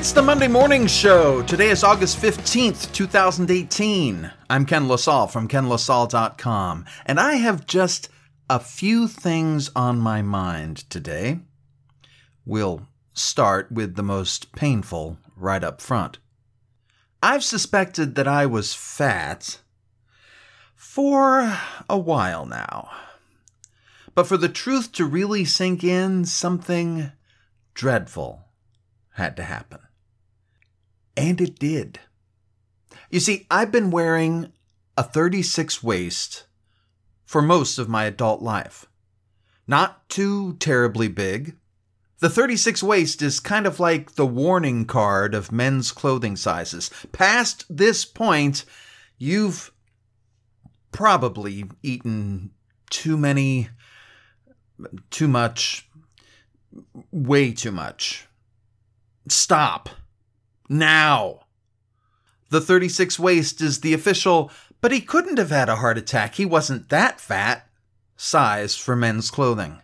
It's the Monday Morning Show. Today is August 15th, 2018. I'm Ken LaSalle from kenlasalle.com, and I have just a few things on my mind today. We'll start with the most painful right up front. I've suspected that I was fat for a while now. But for the truth to really sink in, something dreadful had to happen. And it did. You see, I've been wearing a 36 waist for most of my adult life. Not too terribly big. The 36 waist is kind of like the warning card of men's clothing sizes. Past this point, you've probably eaten too much, way too much. Stop. Now. The 36 waist is the official, but he couldn't have had a heart attack, he wasn't that fat, size for men's clothing.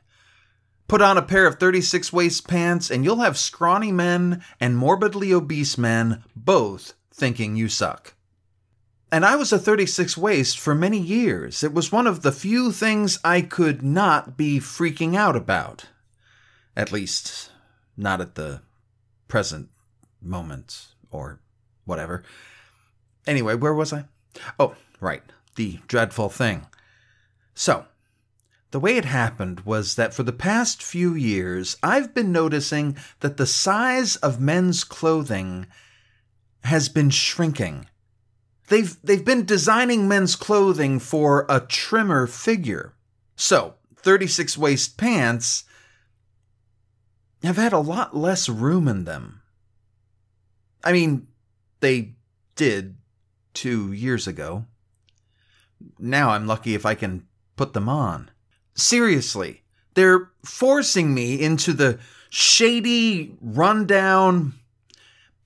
Put on a pair of 36 waist pants and you'll have scrawny men and morbidly obese men both thinking you suck. And I was a 36 waist for many years. It was one of the few things I could not be freaking out about. At least, not at the present moment, or whatever. Anyway, where was I? Oh, right, the dreadful thing. So, the way it happened was that for the past few years, I've been noticing that the size of men's clothing has been shrinking. They've been designing men's clothing for a trimmer figure. So, 36 waist pants have had a lot less room in them. I mean, they did 2 years ago. Now I'm lucky if I can put them on. Seriously, they're forcing me into the shady, rundown,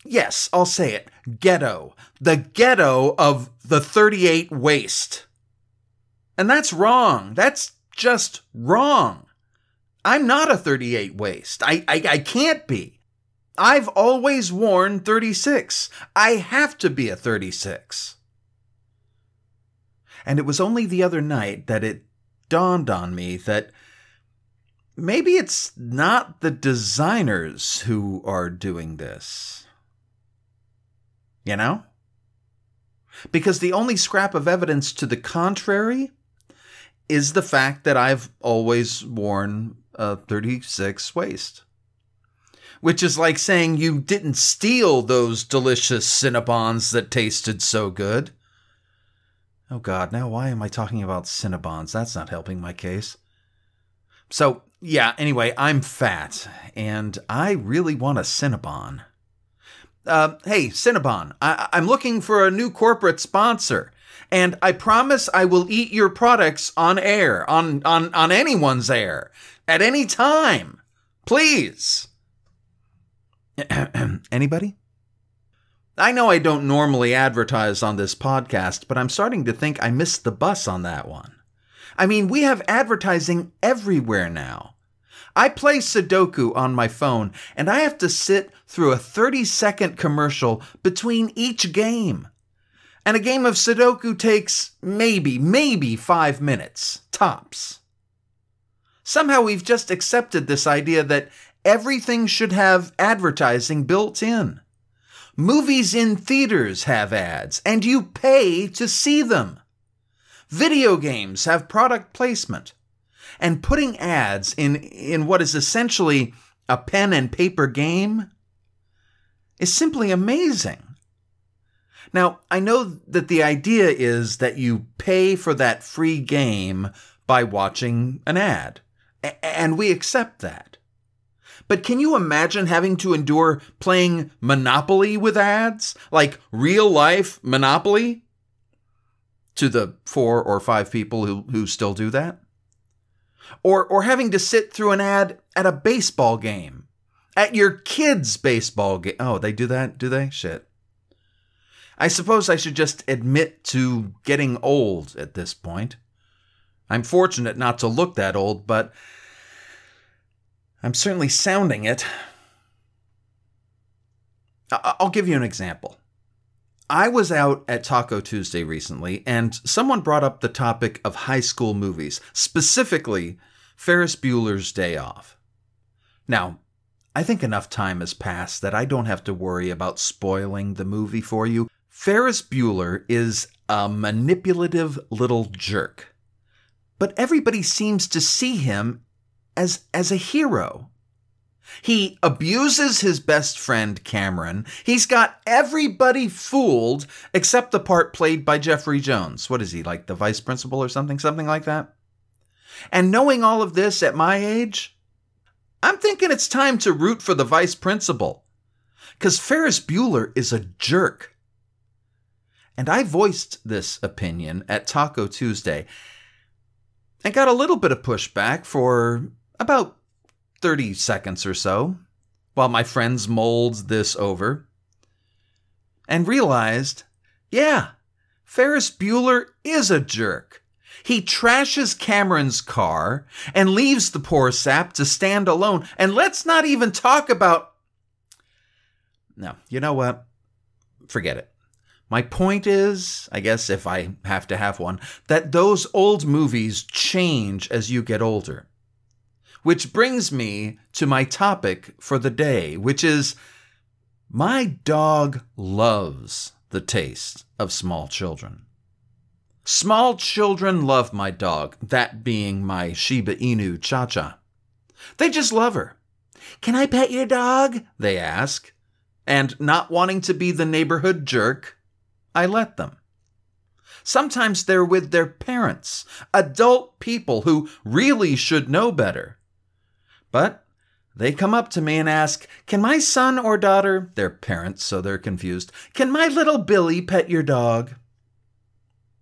yes, I'll say it, ghetto. The ghetto of the 38 waist. And that's wrong. That's just wrong. I'm not a 38 waist. I can't be. I've always worn 36. I have to be a 36. And it was only the other night that it dawned on me that maybe it's not the designers who are doing this. You know? Because the only scrap of evidence to the contrary is the fact that I've always worn a 36 waist. Which is like saying you didn't steal those delicious Cinnabons that tasted so good. Oh God, now why am I talking about Cinnabons? That's not helping my case. So, yeah, anyway, I'm fat, and I really want a Cinnabon. Hey, Cinnabon, I'm looking for a new corporate sponsor, and I promise I will eat your products on air, on anyone's air, at any time. Please. Anybody? I know I don't normally advertise on this podcast, but I'm starting to think I missed the bus on that one. I mean, we have advertising everywhere now. I play Sudoku on my phone, and I have to sit through a 30-second commercial between each game. And a game of Sudoku takes maybe 5 minutes, tops. Somehow we've just accepted this idea that everything should have advertising built in. Movies in theaters have ads, and you pay to see them. Video games have product placement. And putting ads in what is essentially a pen and paper game is simply amazing. Now, I know that the idea is that you pay for that free game by watching an ad, and we accept that. But can you imagine having to endure playing Monopoly with ads? Like real-life Monopoly? To the 4 or 5 people who still do that? Or having to sit through an ad at a baseball game. At your kid's baseball game. Oh, they do that? Do they? Shit. I suppose I should just admit to getting old at this point. I'm fortunate not to look that old, but I'm certainly sounding it. I'll give you an example. I was out at Taco Tuesday recently, and someone brought up the topic of high school movies, specifically Ferris Bueller's Day Off. Now, I think enough time has passed that I don't have to worry about spoiling the movie for you. Ferris Bueller is a manipulative little jerk, but everybody seems to see him as a hero. He abuses his best friend, Cameron. He's got everybody fooled except the part played by Jeffrey Jones. What is he, like the vice principal or something? Something like that? And knowing all of this at my age, I'm thinking it's time to root for the vice principal. Because Ferris Bueller is a jerk. And I voiced this opinion at Taco Tuesday and got a little bit of pushback for about 30 seconds or so, while my friends mulled this over, and realized, yeah, Ferris Bueller is a jerk. He trashes Cameron's car and leaves the poor sap to stand alone. And let's not even talk about... No, you know what? Forget it. My point is, I guess if I have to have one, that those old movies change as you get older. Which brings me to my topic for the day, which is, my dog loves the taste of small children. Small children love my dog, that being my Shiba Inu Cha-Cha. They just love her. Can I pet your dog? They ask. And not wanting to be the neighborhood jerk, I let them. Sometimes they're with their parents, adult people who really should know better. But they come up to me and ask, can my son or daughter, they're parents so they're confused, can my little Billy pet your dog?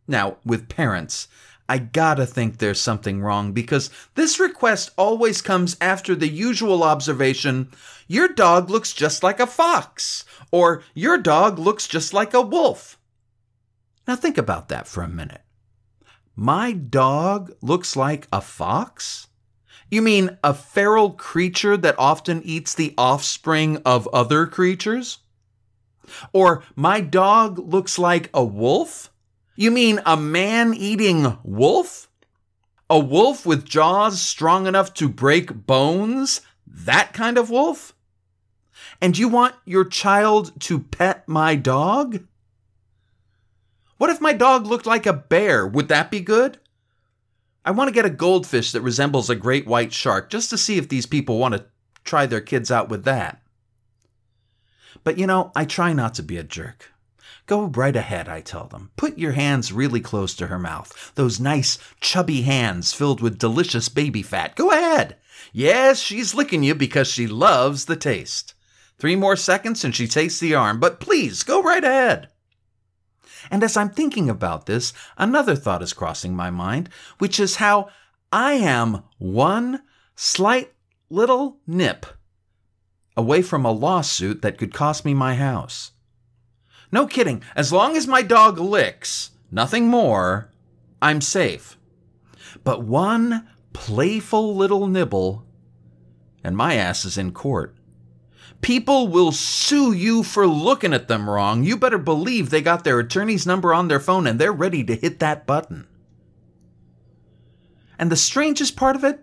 Now, with parents, I gotta think there's something wrong because this request always comes after the usual observation, your dog looks just like a fox, or your dog looks just like a wolf. Now think about that for a minute. My dog looks like a fox? You mean a feral creature that often eats the offspring of other creatures? Or my dog looks like a wolf? You mean a man-eating wolf? A wolf with jaws strong enough to break bones? That kind of wolf? And you want your child to pet my dog? What if my dog looked like a bear? Would that be good? I want to get a goldfish that resembles a great white shark just to see if these people want to try their kids out with that. But I try not to be a jerk. Go right ahead, I tell them. Put your hands really close to her mouth. Those nice, chubby hands filled with delicious baby fat. Go ahead. Yes, she's licking you because she loves the taste. 3 more seconds and she tastes the arm. But please, go right ahead. And as I'm thinking about this, another thought is crossing my mind, which is how I am one slight little nip away from a lawsuit that could cost me my house. No kidding, as long as my dog licks, nothing more, I'm safe. But one playful little nibble, and my ass is in court. People will sue you for looking at them wrong. You better believe they got their attorney's number on their phone and they're ready to hit that button. And the strangest part of it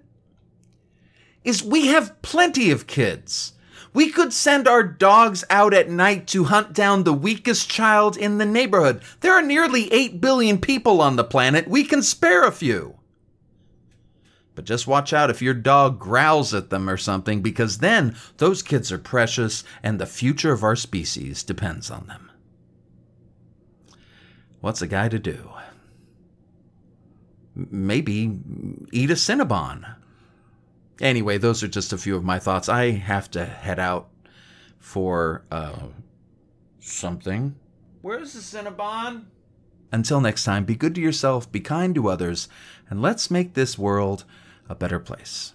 is we have plenty of kids. We could send our dogs out at night to hunt down the weakest child in the neighborhood. There are nearly 8 billion people on the planet. We can spare a few. But just watch out if your dog growls at them or something, because then those kids are precious and the future of our species depends on them. What's a guy to do? Maybe eat a Cinnabon. Anyway, those are just a few of my thoughts. I have to head out for something. Where's the Cinnabon? Until next time, be good to yourself, be kind to others, and let's make this world a better place.